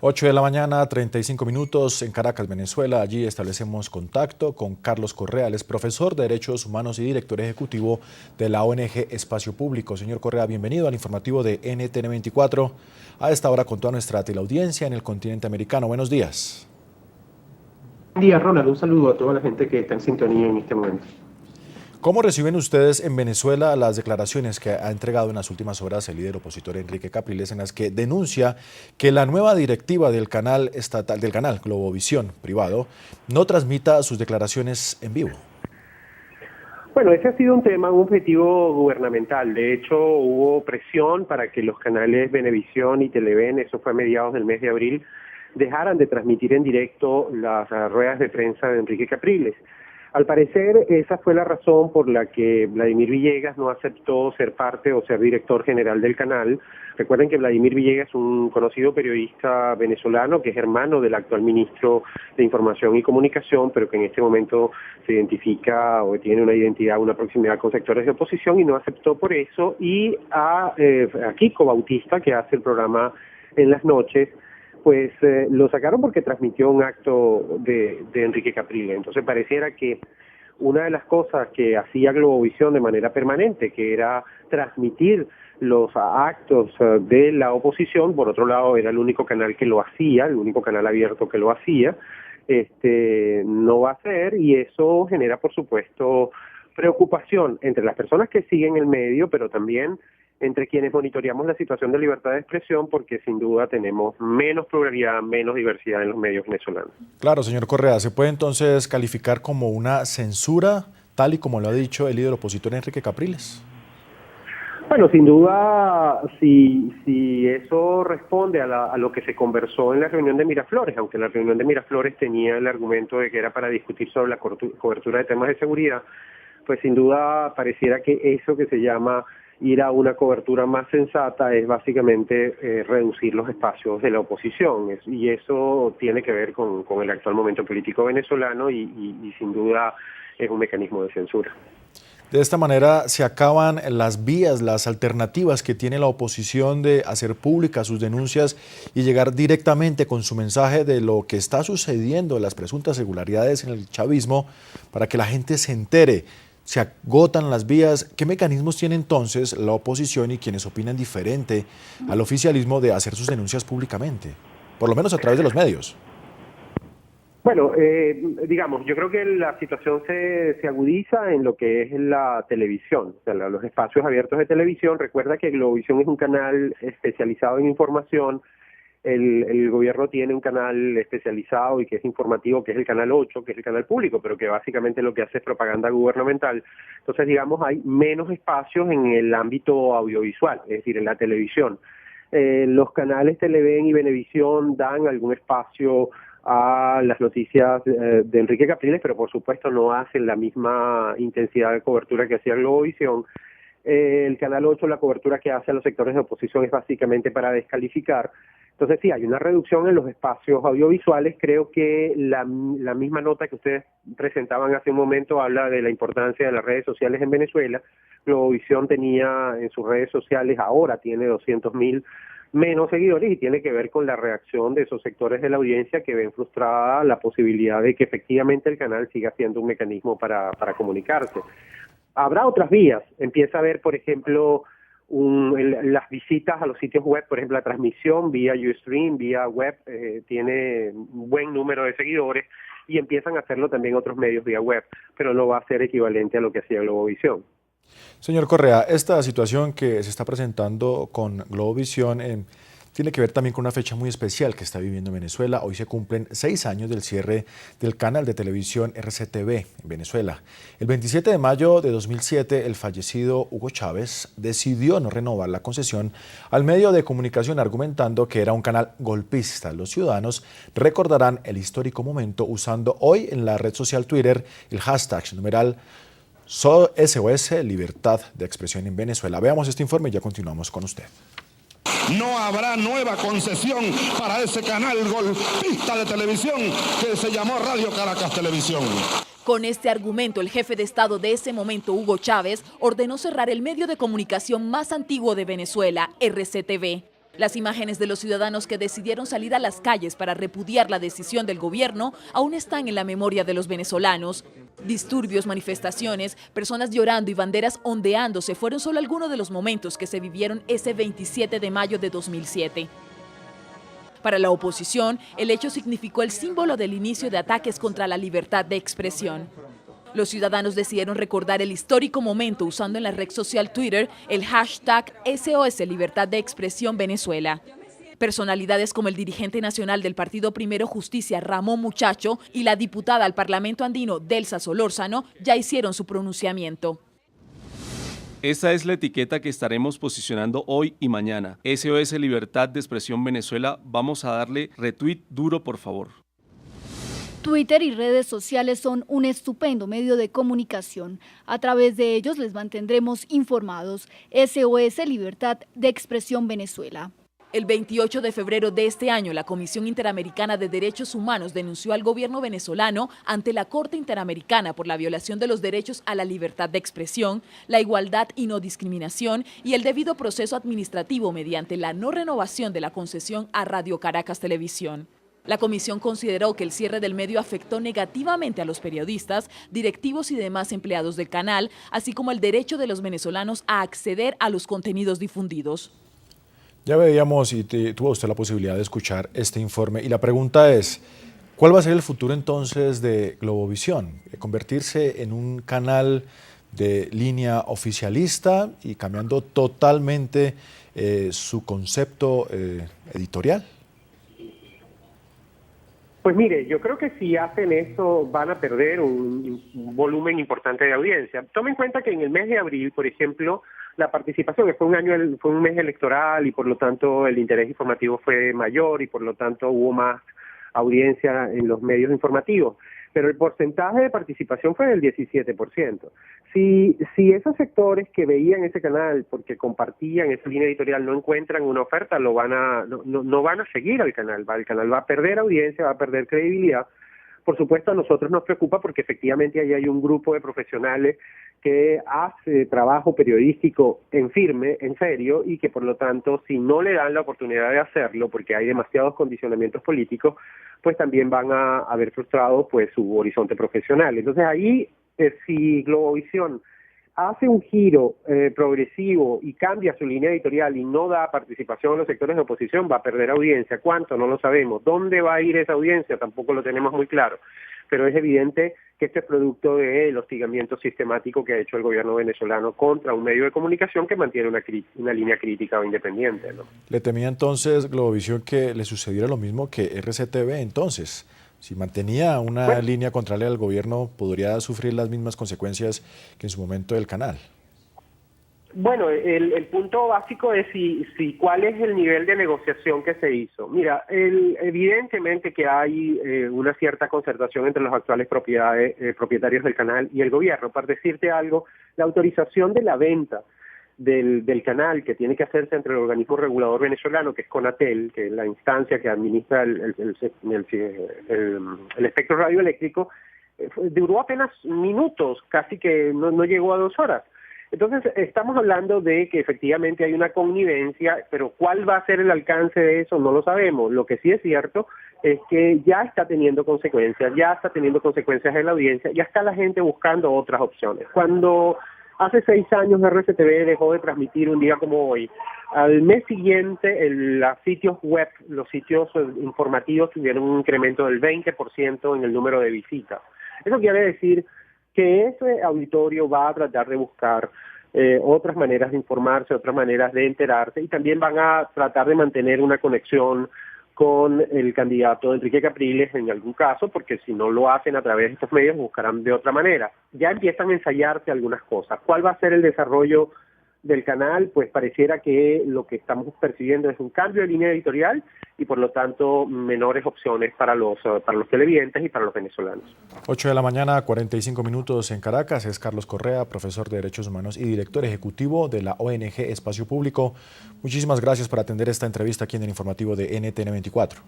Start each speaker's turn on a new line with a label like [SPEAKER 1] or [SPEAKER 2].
[SPEAKER 1] 8 de la mañana, 35 minutos en Caracas, Venezuela. Allí establecemos contacto con Carlos Correa, él es profesor de Derechos Humanos y director ejecutivo de la ONG Espacio Público. Señor Correa, bienvenido al informativo de NTN 24. A esta hora con toda nuestra teleaudiencia en el continente americano. Buenos días.
[SPEAKER 2] Buen día, Ronald. Un saludo a toda la gente que está en sintonía en este momento.
[SPEAKER 1] ¿Cómo reciben ustedes en Venezuela las declaraciones que ha entregado en las últimas horas el líder opositor Enrique Capriles, en las que denuncia que la nueva directiva del canal estatal, del canal Globovisión privado, no transmita sus declaraciones en vivo?
[SPEAKER 2] Bueno, ese ha sido un objetivo gubernamental. De hecho, hubo presión para que los canales Venevisión y Televen, eso fue a mediados del mes de abril, dejaran de transmitir en directo las ruedas de prensa de Enrique Capriles. Al parecer, esa fue la razón por la que Vladimir Villegas no aceptó ser parte o ser director general del canal. Recuerden que Vladimir Villegas es un conocido periodista venezolano que es hermano del actual ministro de Información y Comunicación, pero que en este momento se identifica o tiene una identidad, una proximidad con sectores de oposición y no aceptó por eso. Y a Kiko Bautista, que hace el programa en las noches, pues lo sacaron porque transmitió un acto de Enrique Capriles. Entonces pareciera que una de las cosas que hacía Globovisión de manera permanente, que era transmitir los actos de la oposición, por otro lado era el único canal que lo hacía, el único canal abierto que lo hacía, no va a ser, y eso genera por supuesto preocupación entre las personas que siguen el medio, pero también entre quienes monitoreamos la situación de libertad de expresión, porque sin duda tenemos menos pluralidad, menos diversidad en los medios venezolanos.
[SPEAKER 1] Claro, señor Correa, ¿se puede entonces calificar como una censura, tal y como lo ha dicho el líder opositor Enrique Capriles?
[SPEAKER 2] Bueno, sin duda, si eso responde a lo que se conversó en la reunión de Miraflores, aunque la reunión de Miraflores tenía el argumento de que era para discutir sobre la cobertura de temas de seguridad, pues sin duda pareciera que eso que se llama ir a una cobertura más sensata es básicamente reducir los espacios de la oposición, y eso tiene que ver con el actual momento político venezolano y sin duda es un mecanismo de censura.
[SPEAKER 1] De esta manera se acaban las vías, las alternativas que tiene la oposición de hacer públicas sus denuncias y llegar directamente con su mensaje de lo que está sucediendo, las presuntas irregularidades en el chavismo, para que la gente se entere. Se agotan las vías. ¿Qué mecanismos tiene entonces la oposición y quienes opinan diferente al oficialismo de hacer sus denuncias públicamente? Por lo menos a través de los medios.
[SPEAKER 2] Bueno, digamos, yo creo que la situación se agudiza en lo que es la televisión, o sea, los espacios abiertos de televisión. Recuerda que Globovisión es un canal especializado en información. El gobierno tiene un canal especializado y que es informativo, que es el canal 8, que es el canal público, pero que básicamente lo que hace es propaganda gubernamental. Entonces, digamos, hay menos espacios en el ámbito audiovisual, es decir, en la televisión. Los canales Televen y Venevisión dan algún espacio a las noticias de Enrique Capriles, pero por supuesto no hacen la misma intensidad de cobertura que hacía Globovisión. El Canal 8, la cobertura que hace a los sectores de oposición es básicamente para descalificar. Entonces sí, hay una reducción en los espacios audiovisuales. Creo que la misma nota que ustedes presentaban hace un momento habla de la importancia de las redes sociales en Venezuela. Globovisión tenía en sus redes sociales, ahora tiene 200.000 menos seguidores, y tiene que ver con la reacción de esos sectores de la audiencia que ven frustrada la posibilidad de que efectivamente el canal siga siendo un mecanismo para comunicarse. Habrá otras vías. Empieza a haber, por ejemplo, las visitas a los sitios web, por ejemplo, la transmisión vía Ustream, vía web, tiene un buen número de seguidores, y empiezan a hacerlo también otros medios vía web, pero no va a ser equivalente a lo que hacía Globovisión.
[SPEAKER 1] Señor Correa, esta situación que se está presentando con Globovisión tiene que ver también con una fecha muy especial que está viviendo Venezuela. Hoy se cumplen 6 años del cierre del canal de televisión RCTV en Venezuela. El 27 de mayo de 2007, el fallecido Hugo Chávez decidió no renovar la concesión al medio de comunicación, argumentando que era un canal golpista. Los ciudadanos recordarán el histórico momento usando hoy en la red social Twitter el hashtag numeral SOS Libertad de Expresión en Venezuela. Veamos este informe y ya continuamos con usted.
[SPEAKER 3] No habrá nueva concesión para ese canal golpista de televisión que se llamó Radio Caracas Televisión.
[SPEAKER 4] Con este argumento, el jefe de Estado de ese momento, Hugo Chávez, ordenó cerrar el medio de comunicación más antiguo de Venezuela, RCTV. Las imágenes de los ciudadanos que decidieron salir a las calles para repudiar la decisión del gobierno aún están en la memoria de los venezolanos. Disturbios, manifestaciones, personas llorando y banderas ondeándose fueron solo algunos de los momentos que se vivieron ese 27 de mayo de 2007. Para la oposición, el hecho significó el símbolo del inicio de ataques contra la libertad de expresión. Los ciudadanos decidieron recordar el histórico momento usando en la red social Twitter el hashtag SOS Libertad de Expresión Venezuela. Personalidades como el dirigente nacional del Partido Primero Justicia, Ramón Muchacho, y la diputada al Parlamento Andino, Delsa Solórzano, ya hicieron su pronunciamiento.
[SPEAKER 5] Esta es la etiqueta que estaremos posicionando hoy y mañana. SOS Libertad de Expresión Venezuela. Vamos a darle retweet duro, por favor.
[SPEAKER 6] Twitter y redes sociales son un estupendo medio de comunicación. A través de ellos les mantendremos informados. SOS Libertad de Expresión Venezuela.
[SPEAKER 4] El 28 de febrero de este año, la Comisión Interamericana de Derechos Humanos denunció al gobierno venezolano ante la Corte Interamericana por la violación de los derechos a la libertad de expresión, la igualdad y no discriminación y el debido proceso administrativo mediante la no renovación de la concesión a Radio Caracas Televisión. La comisión consideró que el cierre del medio afectó negativamente a los periodistas, directivos y demás empleados del canal, así como el derecho de los venezolanos a acceder a los contenidos difundidos.
[SPEAKER 1] Ya veíamos y tuvo usted la posibilidad de escuchar este informe y la pregunta es, ¿cuál va a ser el futuro entonces de Globovisión? ¿Convertirse en un canal de línea oficialista y cambiando totalmente su concepto editorial?
[SPEAKER 2] Pues mire, yo creo que si hacen eso van a perder un volumen importante de audiencia. Tome en cuenta que en el mes de abril, por ejemplo, la participación, que fue un mes electoral y por lo tanto el interés informativo fue mayor y por lo tanto hubo más audiencia en los medios informativos. Pero el porcentaje de participación fue del 17%. Si esos sectores que veían ese canal porque compartían esa línea editorial no encuentran una oferta, no van a seguir al canal. El canal va a perder audiencia, va a perder credibilidad. Por supuesto, a nosotros nos preocupa porque efectivamente ahí hay un grupo de profesionales que hace trabajo periodístico en firme, en serio, y que por lo tanto, si no le dan la oportunidad de hacerlo, porque hay demasiados condicionamientos políticos, pues también van a haber frustrado pues su horizonte profesional. Entonces ahí, si Globovisión hace un giro progresivo y cambia su línea editorial y no da participación a los sectores de oposición, va a perder audiencia. ¿Cuánto? No lo sabemos. ¿Dónde va a ir esa audiencia? Tampoco lo tenemos muy claro. Pero es evidente que este es producto del hostigamiento sistemático que ha hecho el gobierno venezolano contra un medio de comunicación que mantiene una línea crítica o independiente, ¿no?
[SPEAKER 1] ¿Le temía entonces Globovisión que le sucediera lo mismo que RCTV entonces? Si mantenía una línea contraria al gobierno, ¿podría sufrir las mismas consecuencias que en su momento el canal?
[SPEAKER 2] Bueno, el punto básico es cuál es el nivel de negociación que se hizo. Mira, evidentemente que hay una cierta concertación entre los actuales propietarios del canal y el gobierno. Para decirte algo, la autorización de la venta del canal que tiene que hacerse entre el organismo regulador venezolano, que es CONATEL, que es la instancia que administra el espectro radioeléctrico, duró apenas minutos, casi que no llegó a 2 horas. Entonces, estamos hablando de que efectivamente hay una connivencia, pero ¿cuál va a ser el alcance de eso? No lo sabemos. Lo que sí es cierto es que ya está teniendo consecuencias en la audiencia, ya está la gente buscando otras opciones. Cuando hace 6 años RCTV dejó de transmitir un día como hoy, al mes siguiente los sitios web, los sitios informativos tuvieron un incremento del 20% en el número de visitas. Eso quiere decir que ese auditorio va a tratar de buscar otras maneras de informarse, otras maneras de enterarse, y también van a tratar de mantener una conexión con el candidato Enrique Capriles en algún caso, porque si no lo hacen a través de estos medios, buscarán de otra manera. Ya empiezan a ensayarse algunas cosas. ¿Cuál va a ser el desarrollo del canal? Pues pareciera que lo que estamos percibiendo es un cambio de línea editorial y por lo tanto menores opciones para los televidentes y para los venezolanos.
[SPEAKER 1] 8 de la mañana, 45 minutos en Caracas. Es Carlos Correa, profesor de Derechos Humanos y director ejecutivo de la ONG Espacio Público. Muchísimas gracias por atender esta entrevista aquí en el informativo de NTN 24.